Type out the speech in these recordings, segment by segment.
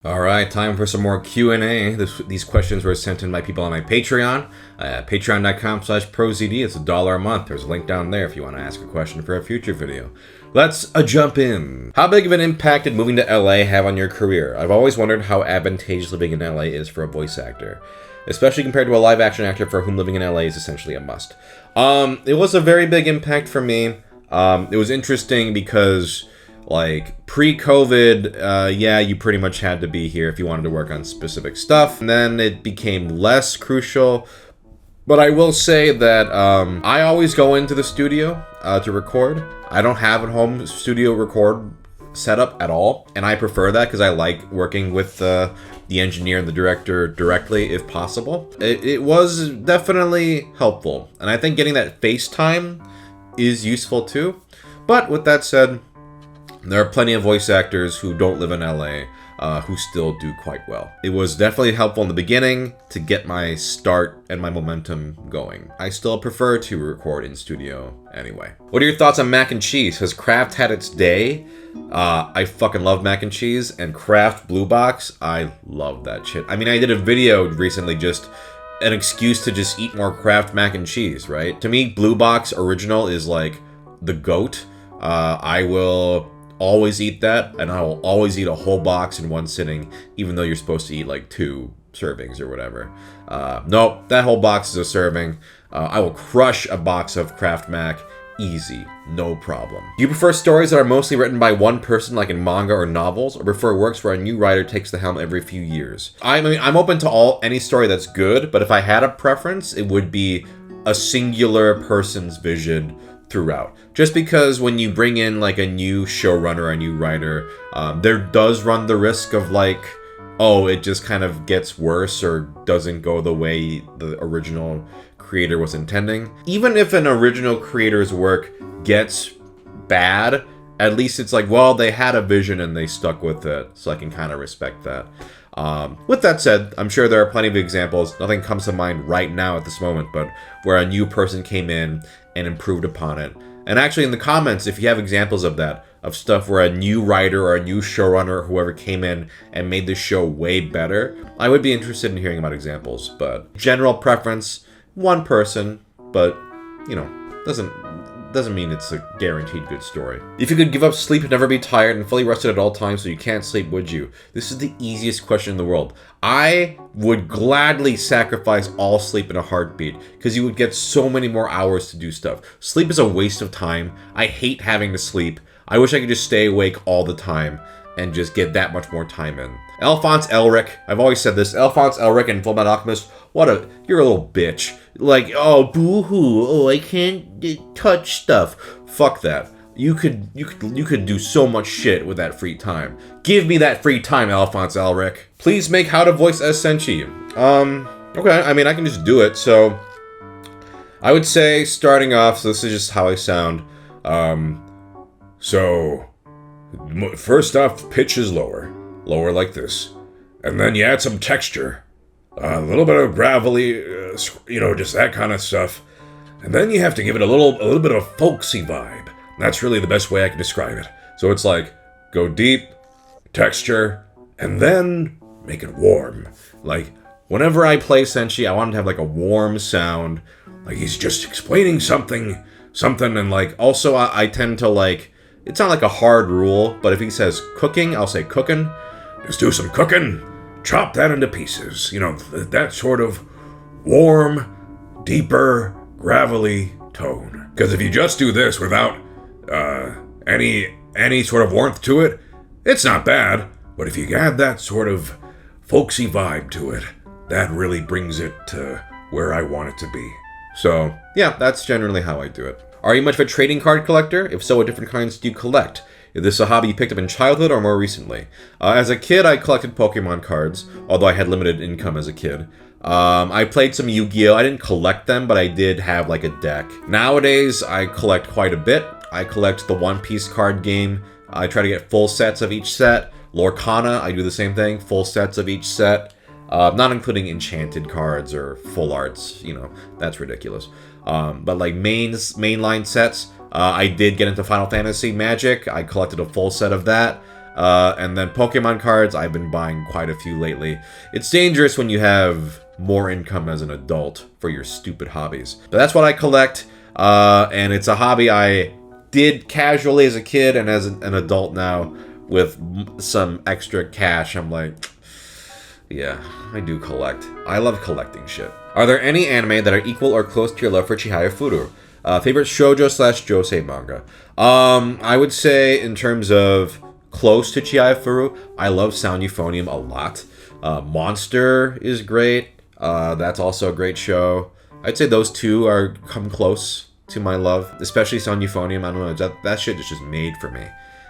All right, time for some more Q&A. These questions were sent in by people on my Patreon, patreon.com/prozd. It's $1 a month. There's a link down there if you want to ask a question for a future video. Let's jump in. How big of an impact did moving to LA have on your career? I've always wondered how advantageous living in LA is for a voice actor, especially compared to a live action actor for whom living in LA is essentially a must. It was a very big impact for me. It was interesting because, like, pre-COVID, you pretty much had to be here if you wanted to work on specific stuff. And then it became less crucial. But I will say that I always go into the studio to record. I don't have a home studio record setup at all. And I prefer that because I like working with the engineer and the director directly if possible. It was definitely helpful. And I think getting that FaceTime is useful too. But with that said, there are plenty of voice actors who don't live in LA who still do quite well. It was definitely helpful in the beginning to get my start and my momentum going. I still prefer to record in studio anyway. What are your thoughts on mac and cheese? Has Kraft had its day? I fucking love mac and cheese, and Kraft Blue Box, I love that shit. I mean, I did a video recently, just an excuse to just eat more Kraft mac and cheese, right? To me, Blue Box Original is like the GOAT. I will always eat that, and I will always eat a whole box in one sitting, even though you're supposed to eat like 2 servings or whatever. Nope, that whole box is a serving. I will crush a box of Kraft Mac, easy, no problem. Do you prefer stories that are mostly written by one person, like in manga or novels, or prefer works where a new writer takes the helm every few years? I mean, I'm open to any story that's good, but if I had a preference, it would be a singular person's vision throughout. Just because when you bring in like a new showrunner or a new writer, there does run the risk of like, oh, it just kind of gets worse or doesn't go the way the original creator was intending. Even if an original creator's work gets bad, at least it's like, well, they had a vision and they stuck with it, so I can kind of respect that. With that said, I'm sure there are plenty of examples, nothing comes to mind right now at this moment, but where a new person came in and improved upon it. And actually in the comments, if you have examples of that, of stuff where a new writer or a new showrunner or whoever came in and made the show way better, I would be interested in hearing about examples. But general preference, one person, but, you know, doesn't mean it's a guaranteed good story. If you could give up sleep and never be tired and fully rested at all times so you can't sleep, would you? This is the easiest question in the world. I would gladly sacrifice all sleep in a heartbeat because you would get so many more hours to do stuff. Sleep is a waste of time. I hate having to sleep. I wish I could just stay awake all the time and just get that much more time in. Alphonse Elric, I've always said this, Alphonse Elric in Fullmetal Alchemist, you're a little bitch. Like, oh, boo-hoo, oh, I can't touch stuff. Fuck that. You could do so much shit with that free time. Give me that free time, Alphonse Elric. Please make how to voice as Senshi. Okay, I mean, I can just do it, so I would say, starting off, so this is just how I sound. So, first off, pitch is lower like this. And then you add some texture. A little bit of gravelly, just that kind of stuff. And then you have to give it a little bit of folksy vibe. That's really the best way I can describe it. So it's like, go deep, texture, and then make it warm. Like, whenever I play Senshi, I want it to have like a warm sound. Like he's just explaining something, and like, also I tend to like, it's not like a hard rule, but if he says cooking, I'll say cooking. Just do some cooking. Chop that into pieces. That sort of warm, deeper, gravelly tone. Because if you just do this without any sort of warmth to it, it's not bad. But if you add that sort of folksy vibe to it, that really brings it to where I want it to be. So, yeah, that's generally how I do it. Are you much of a trading card collector? If so, what different kinds do you collect? Is this a hobby you picked up in childhood or more recently? As a kid, I collected Pokemon cards, although I had limited income as a kid. I played some Yu-Gi-Oh! I didn't collect them, but I did have like a deck. Nowadays, I collect quite a bit. I collect the One Piece card game. I try to get full sets of each set. Lorcana, I do the same thing, full sets of each set. Not including enchanted cards or full arts, that's ridiculous. But like mainline sets, I did get into Final Fantasy Magic. I collected a full set of that. And then Pokemon cards, I've been buying quite a few lately. It's dangerous when you have more income as an adult for your stupid hobbies. But that's what I collect, and it's a hobby I did casually as a kid, and as an adult now with some extra cash, I'm like, yeah, I do collect. I love collecting shit. Are there any anime that are equal or close to your love for Chihaya Furu? Favorite shoujo/josei manga? I would say in terms of close to Chihaya Furu, I love Sound Euphonium a lot. Monster is great. That's also a great show. I'd say those two come close to my love, especially Sound Euphonium. I don't know, that shit is just made for me.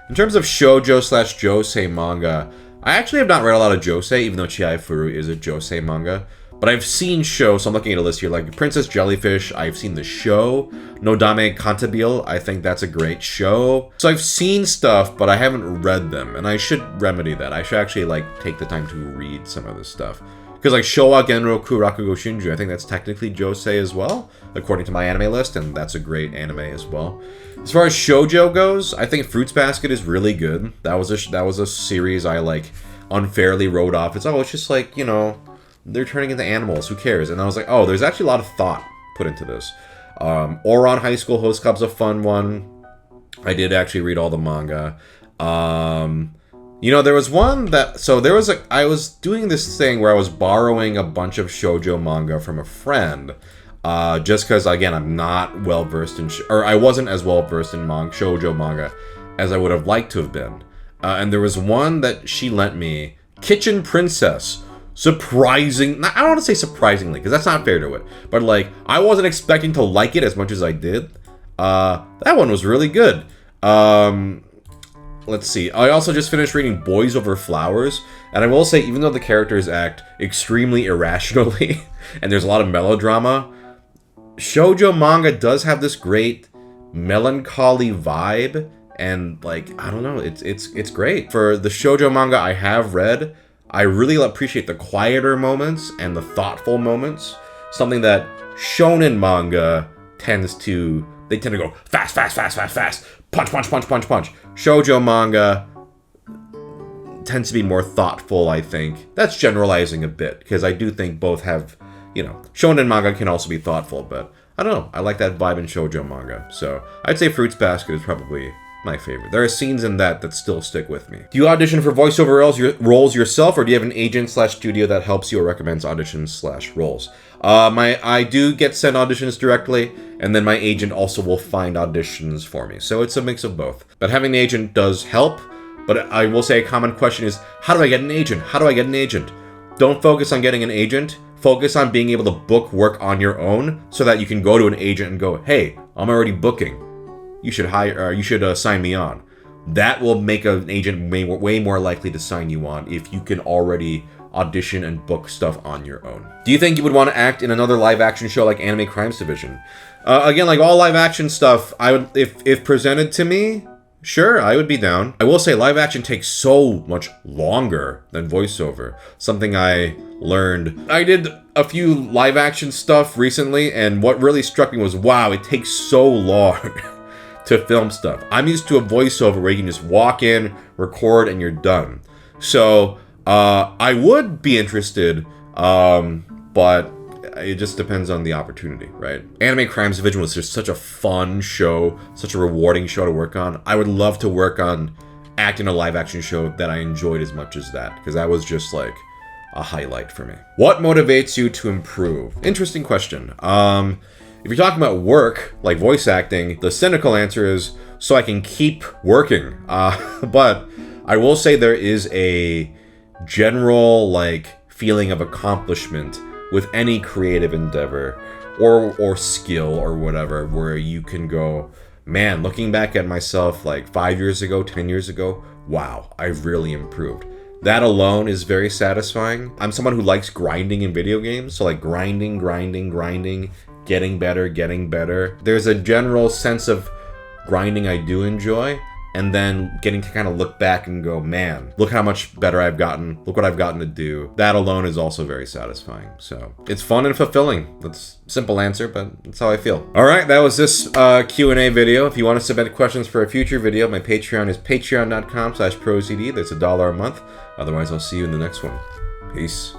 In terms of shoujo/josei manga, I actually have not read a lot of josei, even though Chihaya Furu is a josei manga. But I've seen shows, so I'm looking at a list here, like Princess Jellyfish, I've seen the show. Nodame Cantabile, I think that's a great show. So I've seen stuff, but I haven't read them, and I should remedy that. I should actually, like, take the time to read some of this stuff. Because, like, Showa Genroku Rakugo Shinju, I think that's technically josei as well, according to my anime list, and that's a great anime as well. As far as shoujo goes, I think Fruits Basket is really good. That was a series I, like, unfairly wrote off. It's just like, you know, they're turning into animals, who cares? And I was like, oh, there's actually a lot of thought put into this. Ouran High School Host Club's a fun one. I did actually read all the manga. You know, there was one that, I was doing this thing where I was borrowing a bunch of shoujo manga from a friend, just because, again, I'm not well-versed in, or I wasn't as well-versed in shoujo manga as I would have liked to have been. And there was one that she lent me, Kitchen Princess. I don't want to say surprisingly, because that's not fair to it, but, like, I wasn't expecting to like it as much as I did. That one was really good. Let's see. I also just finished reading Boys Over Flowers, and I will say, even though the characters act extremely irrationally, and there's a lot of melodrama, shoujo manga does have this great melancholy vibe, and, like, I don't know, it's great. For the shoujo manga I have read, I really appreciate the quieter moments and the thoughtful moments. Something that shonen manga tend to go fast, punch. Shoujo manga tends to be more thoughtful, I think. That's generalizing a bit, because I do think both have, you know, shonen manga can also be thoughtful, but I don't know. I like that vibe in shoujo manga. So I'd say Fruits Basket is probably my favorite. There are scenes in that still stick with me. Do you audition for voiceover roles yourself, or do you have an agent/studio that helps you or recommends auditions/roles? I do get sent auditions directly, and then my agent also will find auditions for me. So it's a mix of both. But having an agent does help, but I will say a common question is, how do I get an agent? How do I get an agent? Don't focus on getting an agent. Focus on being able to book work on your own so that you can go to an agent and go, hey, I'm already booking. You should sign me on. That will make an agent way more likely to sign you on if you can already audition and book stuff on your own. Do you think you would want to act in another live-action show like Anime Crimes Division? Again, like all live-action stuff, I would, if presented to me, sure, I would be down. I will say live-action takes so much longer than voiceover. Something I learned. I did a few live-action stuff recently, and what really struck me was, wow, it takes so long to film stuff. I'm used to a voiceover where you can just walk in, record, and you're done. So, I would be interested, but it just depends on the opportunity, right? Anime Crimes Division was just such a fun show, such a rewarding show to work on. I would love to work on acting a live-action show that I enjoyed as much as that, because that was just like a highlight for me. What motivates you to improve? Interesting question. If you're talking about work, like voice acting, the cynical answer is so I can keep working. But I will say there is a general, like, feeling of accomplishment with any creative endeavor or skill or whatever, where you can go, man, looking back at myself like 5 years ago, 10 years ago, wow, I've really improved. That alone is very satisfying. I'm someone who likes grinding in video games, so like grinding, getting better. There's a general sense of grinding I do enjoy, and then getting to kind of look back and go, man, look how much better I've gotten. Look what I've gotten to do. That alone is also very satisfying. So it's fun and fulfilling. That's a simple answer, but that's how I feel. All right, that was this Q&A video. If you want to submit questions for a future video, my Patreon is patreon.com/ProZD. That's $1 a month. Otherwise, I'll see you in the next one. Peace.